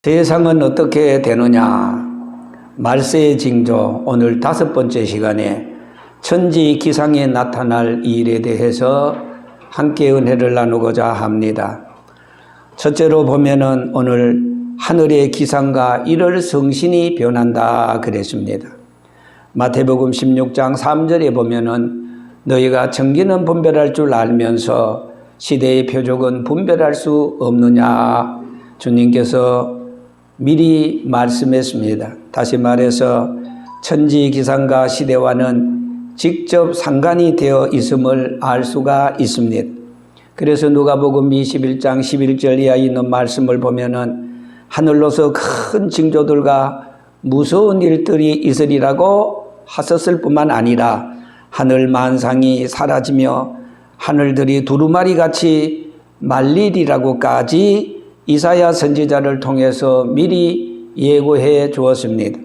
세상은 어떻게 되느냐? 말세의 징조, 오늘 5번째 시간에 천지 기상에 나타날 일에 대해서 함께 은혜를 나누고자 합니다. 첫째로 보면은 오늘 하늘의 기상과 1월 성신이 변한다 그랬습니다. 마태복음 16장 3절에 보면은 너희가 청기는 분별할 줄 알면서 시대의 표적은 분별할 수 없느냐? 주님께서 미리 말씀했습니다. 다시 말해서 천지 기상과 시대와는 직접 상관이 되어 있음을 알 수가 있습니다. 그래서 누가복음 21장 11절 이하에 있는 말씀을 보면은 하늘로서 큰 징조들과 무서운 일들이 있으리라고 하셨을 뿐만 아니라 하늘 만상이 사라지며 하늘들이 두루마리 같이 말리리라고까지 이사야 선지자를 통해서 미리 예고해 주었습니다.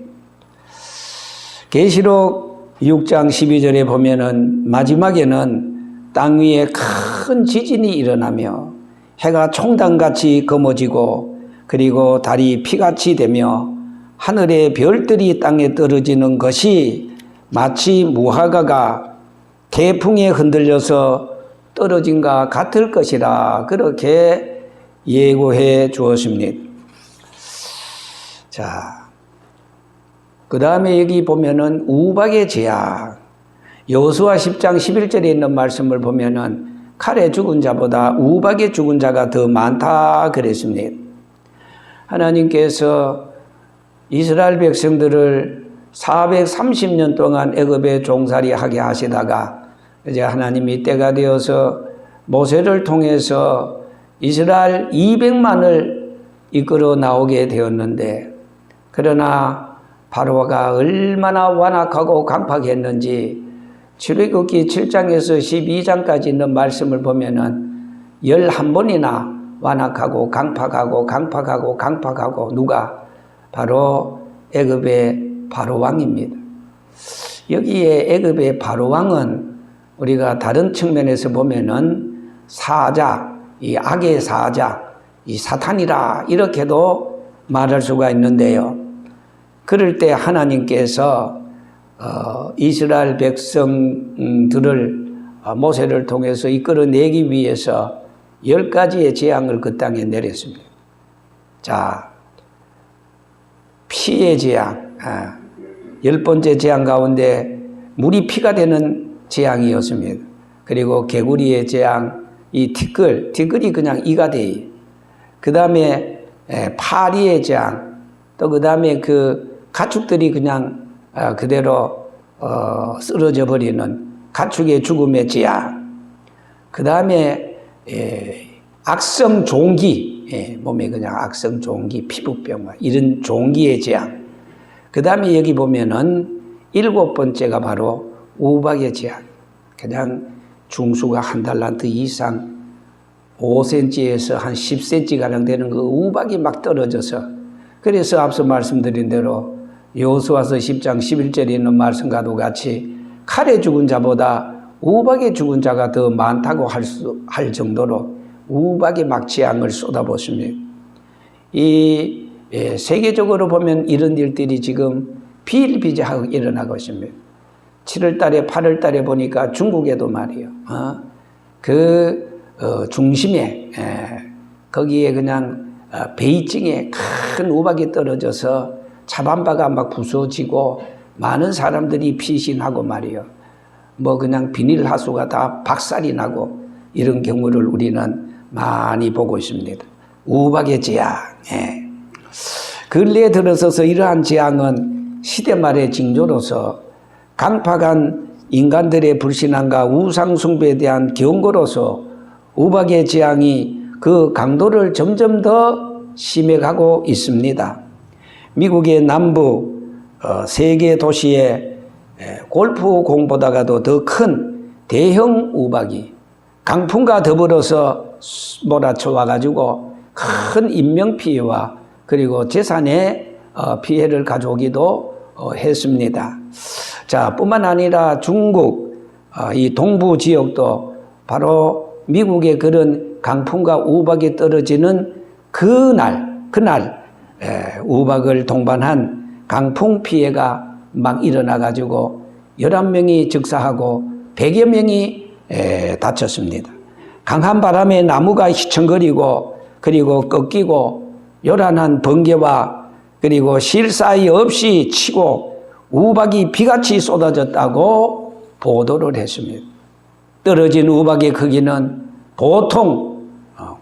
계시록 6장 12절에 보면은 마지막에는 땅 위에 큰 지진이 일어나며 해가 총단같이 검어지고 그리고 달이 피같이 되며 하늘의 별들이 땅에 떨어지는 것이 마치 무화과가 태풍에 흔들려서 떨어진과 같을 것이라 그렇게 예고해 주었습니다. 자, 그 다음에 여기 보면은 우박의 재앙, 여호수아 10장 11절에 있는 말씀을 보면은 칼에 죽은 자보다 우박에 죽은 자가 더 많다 그랬습니다. 하나님께서 이스라엘 백성들을 430년 동안 애굽에 종살이 하게 하시다가 이제 하나님이 때가 되어서 모세를 통해서 이스라엘 200만을 이끌어 나오게 되었는데 그러나 바로가 얼마나 완악하고 강팍했는지 출애굽기 7장에서 12장까지 있는 말씀을 보면은 11번이나 완악하고 강팍하고 누가? 바로 애굽의 바로왕입니다. 여기에 애굽의 바로왕은 우리가 다른 측면에서 보면은 사자, 이 악의 사자, 이 사탄이라 이렇게도 말할 수가 있는데요. 그럴 때 하나님께서 이스라엘 백성들을 모세를 통해서 이끌어내기 위해서 10가지의 재앙을 그 땅에 내렸습니다. 자, 피의 재앙, 10번째 재앙 가운데 물이 피가 되는 재앙이었습니다. 그리고 개구리의 재앙, 이 티끌이 그냥 이가 돼요. 그 다음에 파리의 재앙, 또 그 다음에 그 가축들이 그냥 그대로 쓰러져 버리는 가축의 죽음의 재앙, 그 다음에 악성 종기, 몸에 그냥 악성 종기, 피부병 이런 종기의 재앙, 그 다음에 여기 보면은 7번째가 바로 우박의 재앙, 그냥 중수가 한 달란트 이상 5cm에서 한 10cm가량 되는 그 우박이 막 떨어져서, 그래서 앞서 말씀드린 대로 여호수아서 10장 11절에 있는 말씀과도 같이 칼에 죽은 자보다 우박에 죽은 자가 더 많다고 할 정도로 우박이 막 재앙을 쏟아붓습니다. 이 세계적으로 보면 이런 일들이 지금 비일비재하게 일어나고 있습니다. 7월 달에 8월 달에 보니까 중국에도 말이에요. 중심에 거기에 그냥 베이징에 큰 우박이 떨어져서 차반바가 막 부서지고 많은 사람들이 피신하고 말이에요. 뭐 그냥 비닐 하수가 다 박살이 나고 이런 경우를 우리는 많이 보고 있습니다. 우박의 재앙. 근래에 들어서서 이러한 재앙은 시대 말의 징조로서 강팍한 인간들의 불신앙과 우상 숭배에 대한 경고로서 우박의 재앙이 그 강도를 점점 더 심해가고 있습니다. 미국의 남부 3개 도시에 골프공보다가도 더 큰 대형 우박이 강풍과 더불어서 몰아쳐 와가지고 큰 인명피해와 그리고 재산의 피해를 가져오기도 했습니다. 자, 뿐만 아니라 중국 이 동부 지역도 바로 미국의 그런 강풍과 우박이 떨어지는 그날 우박을 동반한 강풍 피해가 막 일어나가지고 11명이 즉사하고 100여 명이 다쳤습니다. 강한 바람에 나무가 휘청거리고 그리고 꺾이고 요란한 번개와 그리고 실 사이 없이 치고 우박이 비같이 쏟아졌다고 보도를 했습니다. 떨어진 우박의 크기는 보통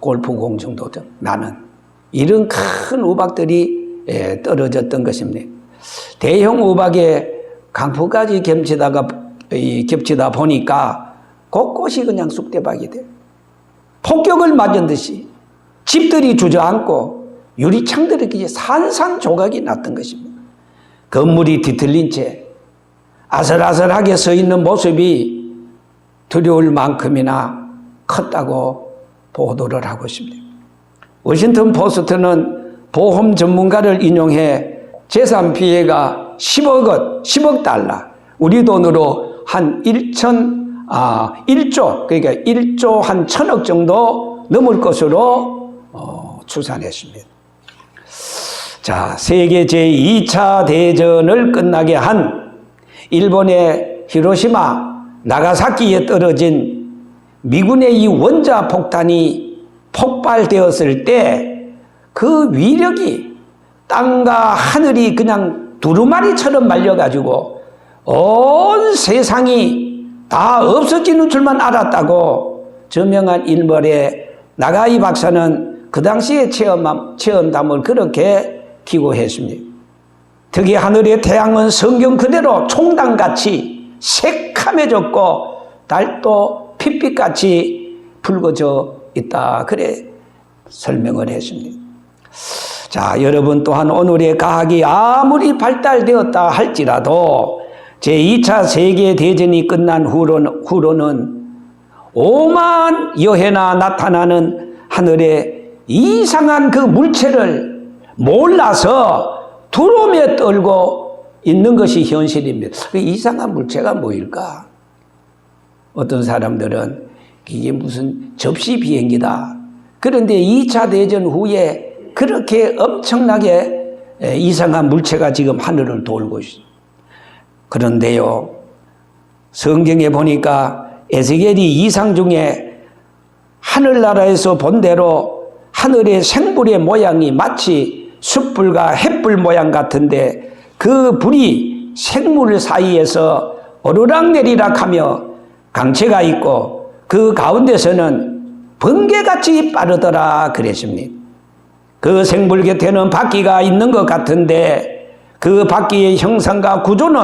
골프공 정도 나는 이런 큰 우박들이 떨어졌던 것입니다. 대형 우박에 강풍까지 겹치다 보니까 곳곳이 그냥 쑥대박이 돼요. 폭격을 맞은 듯이 집들이 주저앉고 유리창들이 산산조각이 났던 것입니다. 건물이 뒤틀린 채 아슬아슬하게 서 있는 모습이 두려울 만큼이나 컸다고 보도를 하고 있습니다. 워싱턴 포스트는 보험 전문가를 인용해 재산 피해가 10억 달러, 우리 돈으로 한 1조, 그러니까 1조 한 1,000억 정도 넘을 것으로 추산했습니다. 자, 세계 제2차 대전을 끝나게 한 일본의 히로시마, 나가사키에 떨어진 미군의 이 원자 폭탄이 폭발되었을 때 그 위력이 땅과 하늘이 그냥 두루마리처럼 말려가지고 온 세상이 다 없어지는 줄만 알았다고 저명한 일본의 나가이 박사는 그 당시의 체험담을 그렇게 기고했습니다. 특히 하늘의 태양은 성경 그대로 총당같이 새카매졌고 달도 핏빛같이 붉어져 있다. 그래 설명을 했습니다. 자, 여러분 또한 오늘의 과학이 아무리 발달되었다 할지라도 제2차 세계대전이 끝난 후로는 오만 여해나 나타나는 하늘의 이상한 그 물체를 몰라서 두려움에 떨고 있는 것이 현실입니다. 그 이상한 물체가 뭐일까? 어떤 사람들은 이게 무슨 접시 비행기다. 그런데 2차 대전 후에 그렇게 엄청나게 이상한 물체가 지금 하늘을 돌고 있습니다. 그런데요, 성경에 보니까 에스겔이 이상 중에 하늘나라에서 본 대로 하늘의 생불의 모양이 마치 숯불과 햇불 모양 같은데 그 불이 생물 사이에서 오르락내리락 하며 강체가 있고 그 가운데서는 번개같이 빠르더라 그랬습니다. 그 생불 곁에는 바퀴가 있는 것 같은데 그 바퀴의 형상과 구조는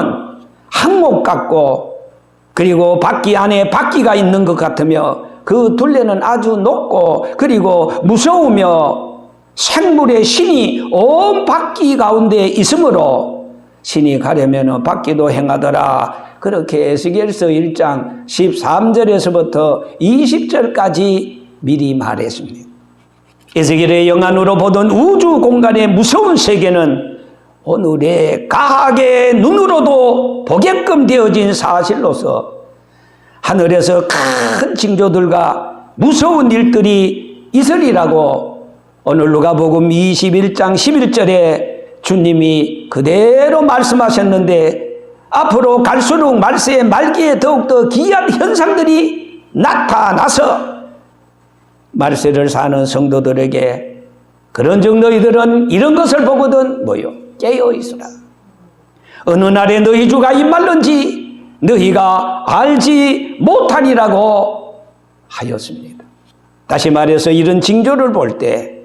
항목 같고 그리고 바퀴 안에 바퀴가 있는 것 같으며 그 둘레는 아주 높고 그리고 무서우며 생물의 신이 온 바퀴 가운데 있으므로 신이 가려면 바퀴도 행하더라. 그렇게 에스겔서 1장 13절에서부터 20절까지 미리 말했습니다. 에스겔의 영안으로 보던 우주 공간의 무서운 세계는 오늘의 과학의 눈으로도 보게끔 되어진 사실로서 하늘에서 큰 징조들과 무서운 일들이 있으리라고 오늘 누가복음 21장 11절에 주님이 그대로 말씀하셨는데 앞으로 갈수록 말세의 말기에 더욱더 기이한 현상들이 나타나서 말세를 사는 성도들에게 그런즉 너희들은 이런 것을 보거든 뭐요? 깨어있으라. 어느 날에 너희 주가 임말는지 너희가 알지 못하리라고 하였습니다. 다시 말해서 이런 징조를 볼 때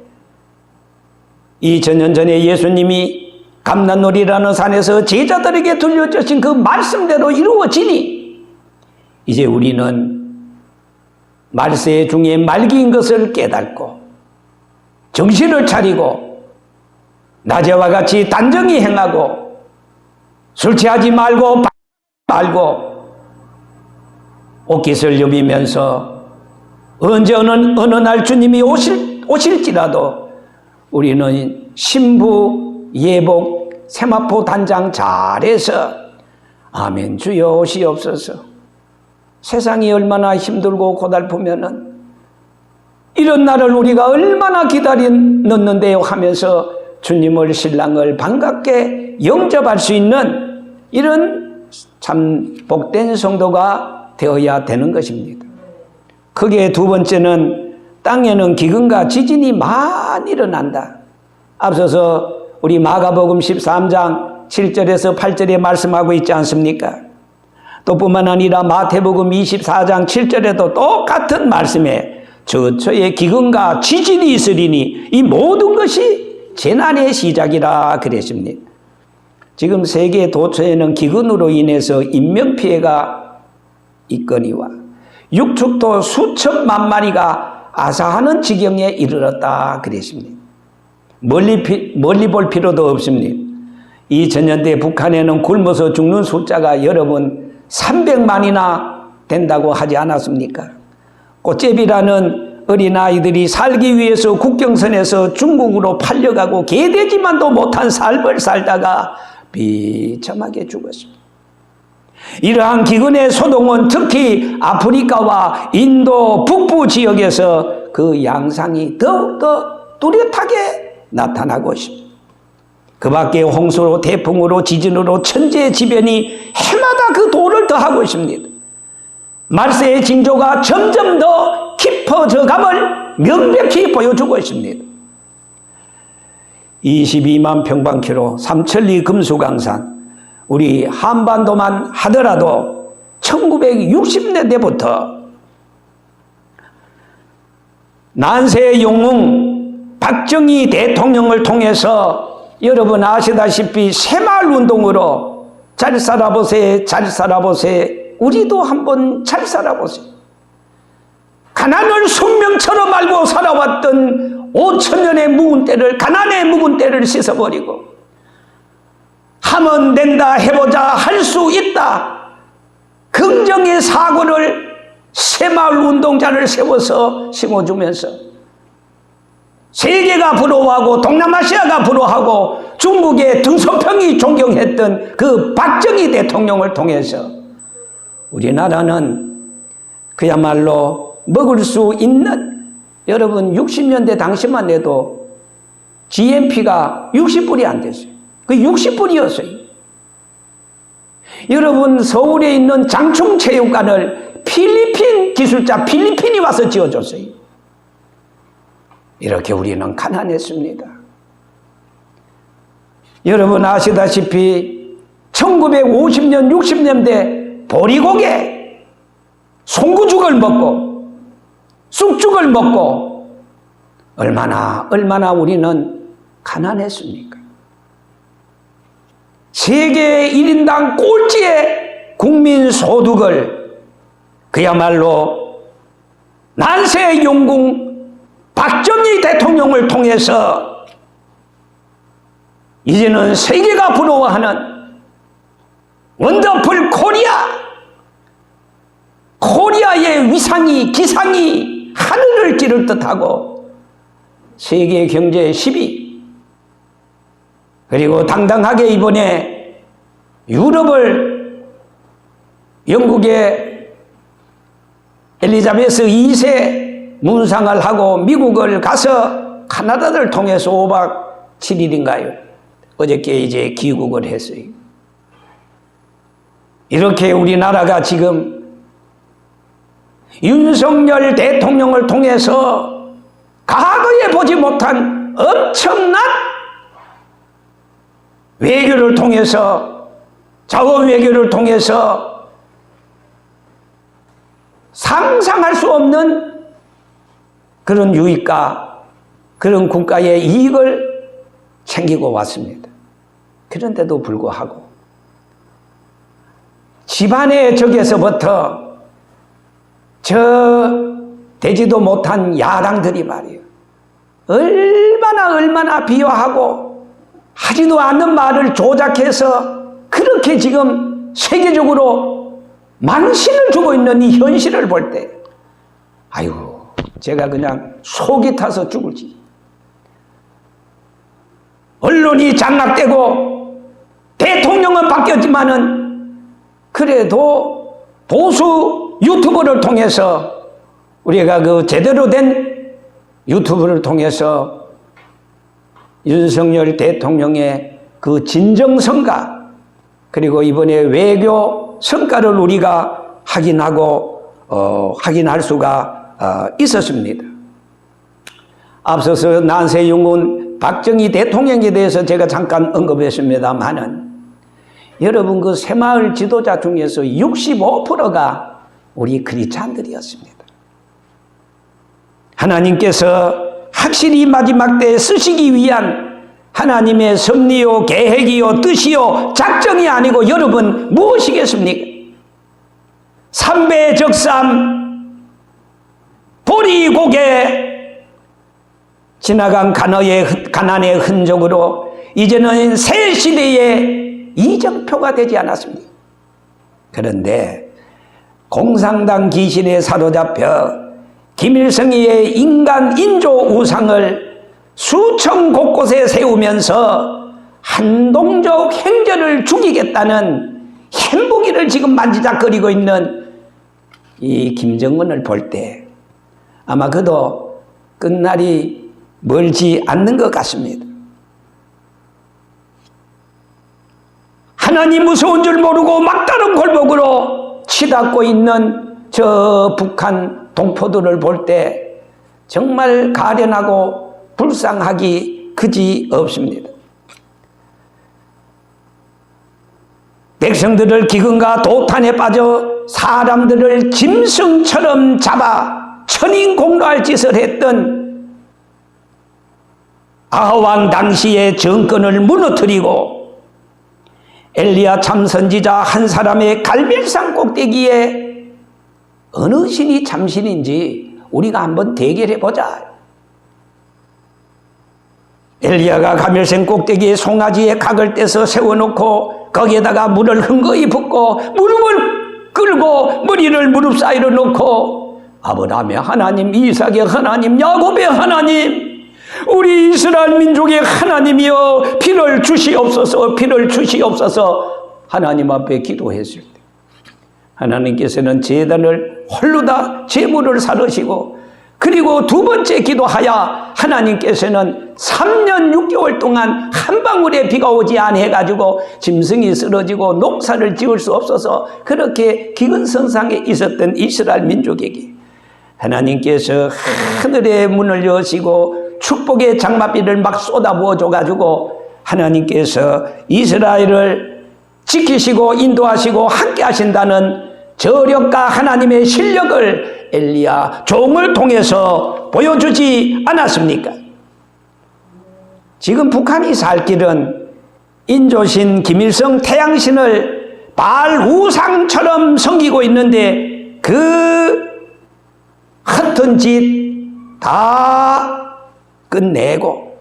2000년 전에 예수님이 감난놀이라는 산에서 제자들에게 들려주신 그 말씀대로 이루어지니 이제 우리는 말세 중에 말기인 것을 깨닫고 정신을 차리고 낮에와 같이 단정히 행하고 술 취하지 말고 옷깃을 여미면서 언제 어느 날 주님이 오실지라도 우리는 신부 예복 세마포 단장 잘해서 아멘 주여 오시옵소서. 세상이 얼마나 힘들고 고달프면은 이런 날을 우리가 얼마나 기다렸는데요 하면서 주님을 신랑을 반갑게 영접할 수 있는 이런 참 복된 성도가 되어야 되는 것입니다. 크게 두 번째는 땅에는 기근과 지진이 많이 일어난다. 앞서서 우리 마가복음 13장 7절에서 8절에 말씀하고 있지 않습니까? 또 뿐만 아니라 마태복음 24장 7절에도 똑같은 말씀에 저처에 기근과 지진이 있으리니 이 모든 것이 재난의 시작이라 그랬습니다. 지금 세계 도처에는 기근으로 인해서 인명피해가 있거니와 육축도 수천만 마리가 아사하는 지경에 이르렀다 그랬습니다. 멀리 볼 필요도 없습니다. 이 전년대 북한에는 굶어서 죽는 숫자가 여러분 300만이나 된다고 하지 않았습니까? 꽃제비라는 어린아이들이 살기 위해서 국경선에서 중국으로 팔려가고 개되지만도 못한 삶을 살다가 비참하게 죽었습니다. 이러한 기근의 소동은 특히 아프리카와 인도 북부 지역에서 그 양상이 더욱더 뚜렷하게 나타나고 있습니다. 그 밖에 홍수로 태풍으로 지진으로 천재지변이 해마다 그 도를 더하고 있습니다. 말세의 징조가 점점 더 깊어져감을 명백히 보여주고 있습니다. 22만 평방키로 삼천리 금수강산 우리 한반도만 하더라도 1960년대부터 난세 영웅 박정희 대통령을 통해서 여러분 아시다시피 새마을운동으로 잘 살아보세요, 잘 살아보세요. 우리도 한번 잘 살아보세요. 가난을 숙명처럼 알고 살아왔던 5천년의 묵은 때를, 가난의 묵은 때를 씻어버리고 하면 된다, 해보자, 할 수 있다, 긍정의 사고를 새마을 운동자를 세워서 심어주면서 세계가 부러워하고 동남아시아가 부러워하고 중국의 등소평이 존경했던 그 박정희 대통령을 통해서 우리나라는 그야말로 먹을 수 있는, 여러분 60년대 당시만 해도 GNP가 60불이 안 됐어요. 그 60불이었어요. 여러분 서울에 있는 장충체육관을 필리핀 기술자 필리핀이 와서 지어줬어요. 이렇게 우리는 가난했습니다. 여러분 아시다시피 1950년 60년대 보리고개 송구죽을 먹고 쑥죽을 먹고 얼마나 우리는 가난했습니까? 세계 1인당 꼴찌의 국민소득을 그야말로 난세의 영웅 박정희 대통령을 통해서 이제는 세계가 부러워하는 원더풀 코리아의 위상이, 기상이 하늘을 찌를 듯하고 세계 경제 10위, 그리고 당당하게 이번에 유럽을 영국의 엘리자베스 2세 문상을 하고 미국을 가서 카나다를 통해서 5박 7일인가요? 어저께 이제 귀국을 했어요. 이렇게 우리나라가 지금 윤석열 대통령을 통해서 과거에 보지 못한 엄청난 외교를 통해서, 자원 외교를 통해서 상상할 수 없는 그런 유익과 그런 국가의 이익을 챙기고 왔습니다. 그런데도 불구하고 집안의 적에서부터 저 되지도 못한 야당들이 말이에요. 얼마나 비하하고 하지도 않는 말을 조작해서 그렇게 지금 세계적으로 망신을 주고 있는 이 현실을 볼 때, 아이고, 제가 그냥 속이 타서 죽을지. 언론이 장악되고 대통령은 바뀌었지만은 그래도 보수 유튜브를 통해서 우리가 그 제대로 된 유튜브를 통해서 윤석열 대통령의 그 진정성과 그리고 이번에 외교 성과를 우리가 확인할 수가 있었습니다. 앞서서 난세윤군 박정희 대통령에 대해서 제가 잠깐 언급했습니다만은 여러분 그 새마을 지도자 중에서 65%가 우리 크리스찬들이었습니다. 하나님께서 확실히 마지막 때에 쓰시기 위한 하나님의 섭리요 계획이요 뜻이요 작정이 아니고 여러분 무엇이겠습니까? 삼배적삼 보리고개 지나간 가난의 흔적으로 이제는 새 시대의 이정표가 되지 않았습니까? 그런데 공산당 귀신에 사로잡혀 김일성의 인간 인조 우상을 수천 곳곳에 세우면서 한동적 행전을 죽이겠다는 행복이를 지금 만지작거리고 있는 이 김정은을 볼 때 아마 그도 끝날이 멀지 않는 것 같습니다. 하나님 무서운 줄 모르고 막다른 골목으로 치닫고 있는 저 북한 동포들을 볼 때 정말 가련하고 불쌍하기 그지 없습니다. 백성들을 기근과 도탄에 빠져 사람들을 짐승처럼 잡아 천인공노할 짓을 했던 아하왕 당시의 정권을 무너뜨리고 엘리야 참선지자 한 사람의 갈멜산 꼭대기에 어느 신이 참신인지 우리가 한번 대결해 보자. 엘리야가 갈멜산 꼭대기에 송아지의 각을 떼서 세워놓고 거기에다가 물을 흥거히 붓고 무릎을 끌고 머리를 무릎 사이로 놓고 아브라함의 하나님, 이삭의 하나님, 야곱의 하나님, 우리 이스라엘 민족의 하나님이여 피를 주시옵소서, 피를 주시옵소서 하나님 앞에 기도했을 때 하나님께서는 제단을 홀로 다 제물을 사르시고 그리고 두 번째 기도하여 하나님께서는 3년 6개월 동안 한 방울의 비가 오지 않아가지고 짐승이 쓰러지고 농사를 지을 수 없어서 그렇게 기근성상에 있었던 이스라엘 민족에게 하나님께서 하늘의 문을 여시고 축복의 장마비를 막 쏟아부어 줘가지고 하나님께서 이스라엘을 지키시고 인도하시고 함께 하신다는 저력과 하나님의 실력을 엘리야 종을 통해서 보여주지 않았습니까? 지금 북한이 살 길은 인조신 김일성 태양신을 바알 우상처럼 섬기고 있는데 그 허튼 짓 다 끝내고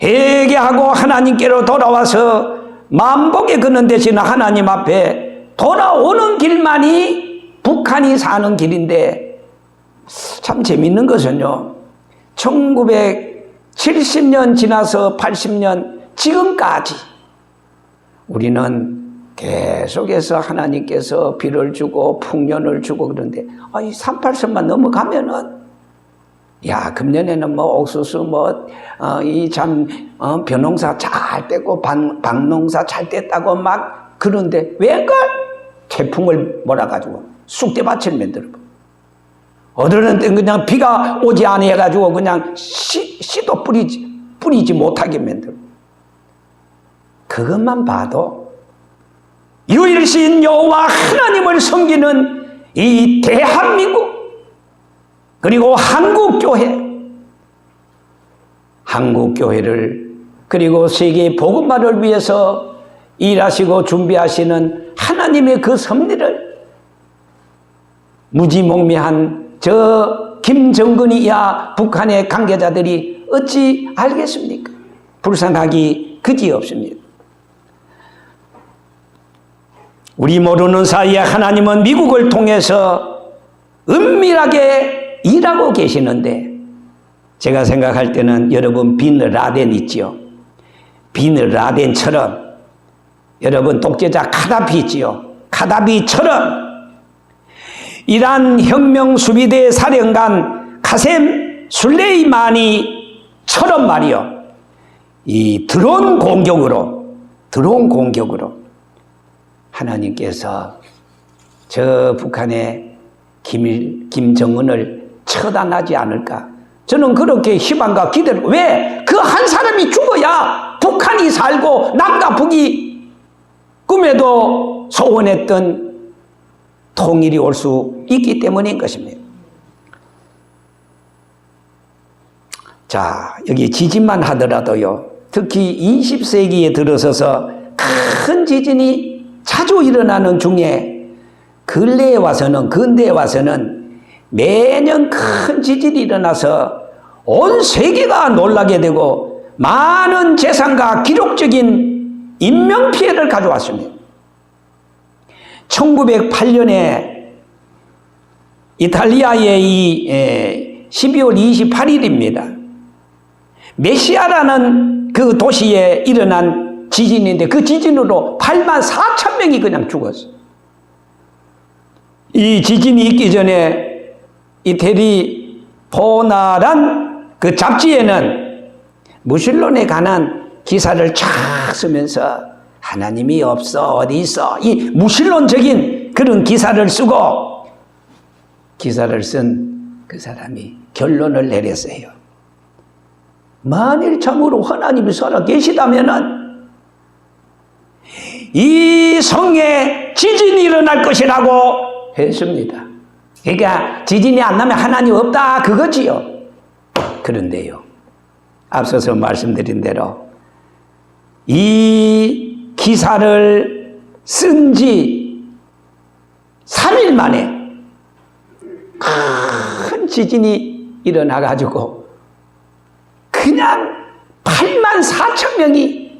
회개하고 하나님께로 돌아와서 만복에 걷는 대신 하나님 앞에 돌아오는 길만이 북한이 사는 길인데 참 재밌는 것은요 1970년 지나서 80년 지금까지 우리는 계속해서 하나님께서 비를 주고 풍년을 주고 그런데 이 38선만 넘어가면은 야 금년에는 뭐 옥수수 벼농사 잘 떼고 박농사 잘 뗐다고 막 그런데 왜걸 태풍을 몰아가지고 쑥대밭을 만들어 어느 때는 그냥 비가 오지 않아가지고 그냥 씨도 뿌리지 못하게 만들어 그것만 봐도 유일신 여호와 하나님을 섬기는 이 대한민국 그리고 한국교회를 그리고 세계 복음화를 위해서 일하시고 준비하시는 하나님의 그 섭리를 무지몽매한 저 김정근이야 북한의 관계자들이 어찌 알겠습니까? 불쌍하기 그지없습니다. 우리 모르는 사이에 하나님은 미국을 통해서 은밀하게 일하고 계시는데 제가 생각할 때는 여러분 빈 라덴 있지요. 빈 라덴처럼 여러분 독재자 카다피 있지요. 카다피처럼 이란 혁명 수비대 사령관 카셈 술레이마니처럼 말이요. 이 드론 공격으로 하나님께서 저 북한의 김정은을 처단하지 않을까? 저는 그렇게 희망과 기대를, 왜? 그 한 사람이 죽어야 북한이 살고 남과 북이 꿈에도 소원했던 통일이 올 수 있기 때문인 것입니다. 자, 여기 지진만 하더라도요, 특히 20세기에 들어서서 큰 지진이 자주 일어나는 중에 근대에 와서는 매년 큰 지진이 일어나서 온 세계가 놀라게 되고 많은 재산과 기록적인 인명피해를 가져왔습니다. 1908년에 이탈리아의 이 12월 28일입니다. 메시아라는 그 도시에 일어난 지진인데 그 지진으로 84,000명이 그냥 죽었어요. 이 지진이 있기 전에 이태리 포나란 그 잡지에는 무신론에 관한 기사를 쫙 쓰면서 하나님이 없어 어디 있어 이 무신론적인 그런 기사를 쓰고 기사를 쓴 그 사람이 결론을 내렸어요. 만일 참으로 하나님이 살아 계시다면은 이 성에 지진이 일어날 것이라고 했습니다. 그러니까 지진이 안 나면 하나님 없다 그거지요. 그런데요, 앞서서 말씀드린 대로 이 기사를 쓴 지 3일 만에 큰 지진이 일어나가지고 그냥 84,000명이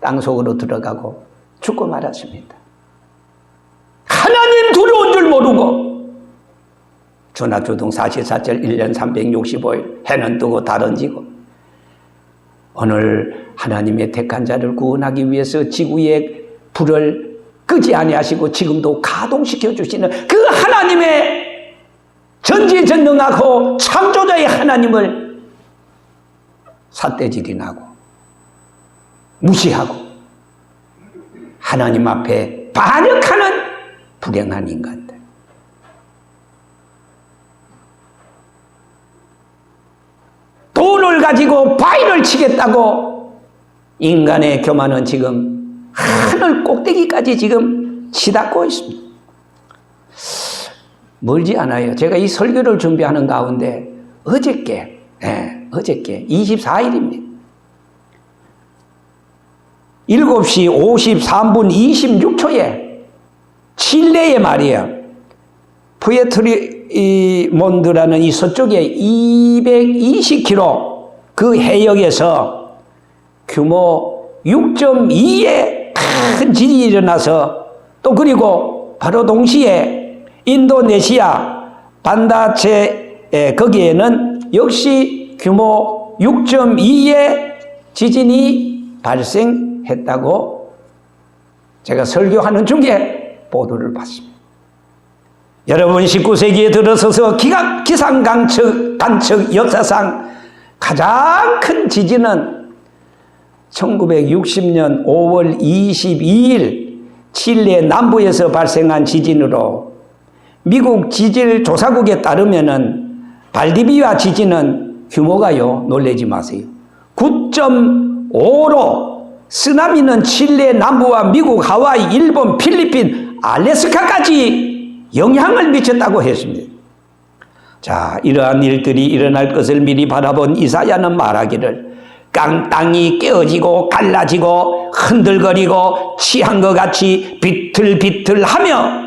땅속으로 들어가고 죽고 말았습니다. 하나님 두려운 줄 모르고 주나주동 44절 1년 365일 해는 뜨고 달은 지고 오늘 하나님의 택한 자를 구원하기 위해서 지구의 불을 끄지 아니하시고 지금도 가동시켜 주시는 그 하나님의 전지전능하고 창조자의 하나님을 삿대질이나고 무시하고 하나님 앞에 반역하는 불행한 인간들. 돈을 가지고 바위를 치겠다고 인간의 교만은 지금 하늘 꼭대기까지 지금 치닫고 있습니다. 멀지 않아요. 제가 이 설교를 준비하는 가운데 어저께 24일입니다. 7시 53분 26초에 칠레에 말이에요. 푸에트리몬드라는 이 서쪽에 220km 그 해역에서 규모 6.2의 큰 지진이 일어나서 또 그리고 바로 동시에 인도네시아 반다체 거기에는 역시 규모 6.2의 지진이 발생했다고 제가 설교하는 중에 보도를 봤습니다. 여러분 19세기에 들어서서 기상관측 역사상 가장 큰 지진은 1960년 5월 22일 칠레 남부에서 발생한 지진으로 미국 지질조사국에 따르면은 발디비아 지진은 규모가요, 놀라지 마세요, 9.5로 쓰나미는 칠레 남부와 미국, 하와이, 일본, 필리핀, 알래스카까지 영향을 미쳤다고 했습니다. 자, 이러한 일들이 일어날 것을 미리 바라본 이사야는 말하기를 땅이 깨어지고 갈라지고 흔들거리고 취한 것 같이 비틀비틀하며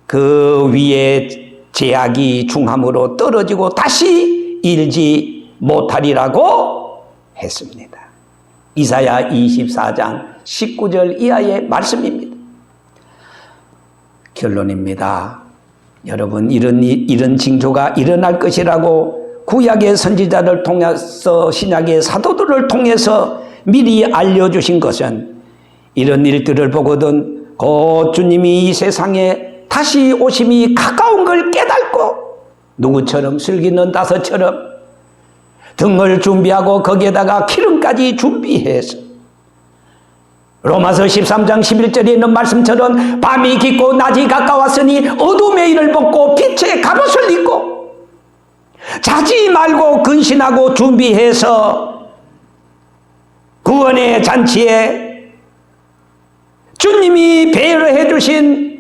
그 위에 제약이 중함으로 떨어지고 다시 일지 못하리라고 했습니다. 이사야 24장 19절 이하의 말씀입니다. 결론입니다. 여러분, 이런 징조가 일어날 것이라고 구약의 선지자를 통해서 신약의 사도들을 통해서 미리 알려주신 것은 이런 일들을 보거든 곧 주님이 이 세상에 다시 오심이 가까운 걸 깨닫고 누구처럼 슬기는 다섯처럼 등을 준비하고 거기에다가 기름까지 준비해서 로마서 13장 11절에 있는 말씀처럼 밤이 깊고 낮이 가까웠으니 어둠의 일을 벗고 빛의 갑옷을 입고 자지 말고 근신하고 준비해서 구원의 잔치에 주님이 배려해 주신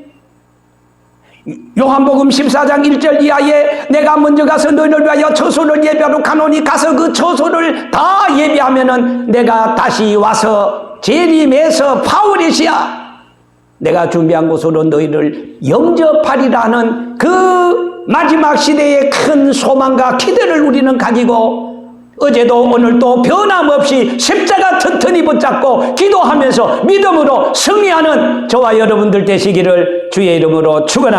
요한복음 14장 1절 이하에 내가 먼저 가서 너희를 위하여 처소를 예비하러 가노니 가서 그 처소를 다 예비하면은 내가 다시 와서 재림해서 파울이시야 내가 준비한 곳으로 너희를 영접하리라는 그 마지막 시대의 큰 소망과 기대를 우리는 가지고 어제도 오늘도 변함없이 십자가 튼튼히 붙잡고 기도하면서 믿음으로 승리하는 저와 여러분들 되시기를 주의 이름으로 축원합니다.